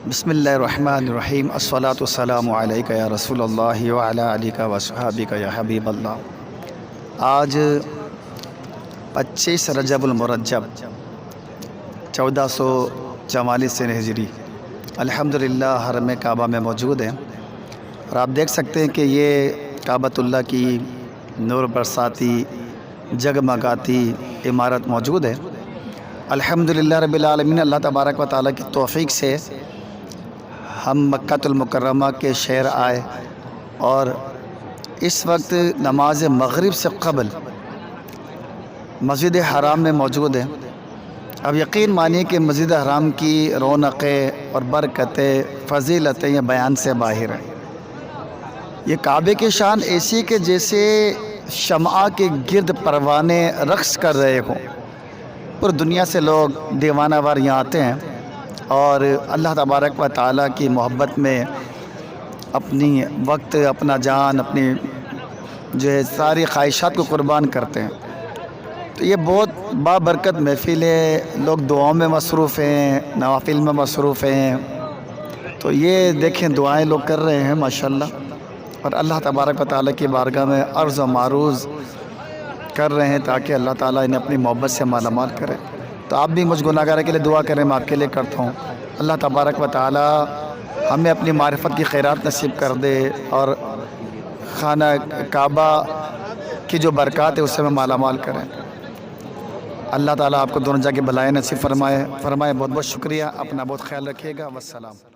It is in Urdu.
بسم اللہ الرحمن الرحیم الصلاۃ والسلام علیکہ یا رسول اللہ وعلی آلہ وصحبہ یا حبیب اللہ۔ آج 25 رجب المرجب 1444 ہجری الحمدللہ حرم کعبہ میں موجود ہیں، اور آپ دیکھ سکتے ہیں کہ یہ کعبۃ اللہ کی نور برساتی جگمگاتی عمارت موجود ہے۔ الحمدللہ رب العالمین، اللہ تبارک و تعالیٰ کی توفیق سے ہم مکہ المکرمہ کے شہر آئے اور اس وقت نماز مغرب سے قبل مسجد حرام میں موجود ہیں۔ اب یقین مانیے کہ مسجد حرام کی رونقیں اور برکتیں فضیلتیں یہ بیان سے باہر ہیں۔ یہ کعبے کی شان ایسی کہ جیسے شمع کے گرد پروانے رقص کر رہے ہوں۔ پوری دنیا سے لوگ دیوانہ وار یہاں آتے ہیں اور اللہ تبارک و تعالیٰ کی محبت میں اپنی وقت، اپنا جان، اپنی جو ہے ساری خواہشات کو قربان کرتے ہیں۔ تو یہ بہت بابرکت محفل ہے، لوگ دعاؤں میں مصروف ہیں، نوافل میں مصروف ہیں۔ تو یہ دیکھیں دعائیں لوگ کر رہے ہیں ماشاءاللہ، اور اللہ تبارک و تعالیٰ کی بارگاہ میں عرض و معروض کر رہے ہیں تاکہ اللہ تعالیٰ انہیں اپنی محبت سے مالا مال کرے۔ تو آپ بھی مجھ گناہگار کے لیے دعا کریں، میں آپ کے لیے کرتا ہوں۔ اللہ تبارک و تعالیٰ ہمیں اپنی معرفت کی خیرات نصیب کر دے اور خانہ کعبہ کی جو برکات ہے اس سے میں مالا مال کریں۔ اللہ تعالیٰ آپ کو دونوں جگہ بھلائیں نصیب فرمائے۔ بہت بہت شکریہ، اپنا بہت خیال رکھیے گا، والسلام۔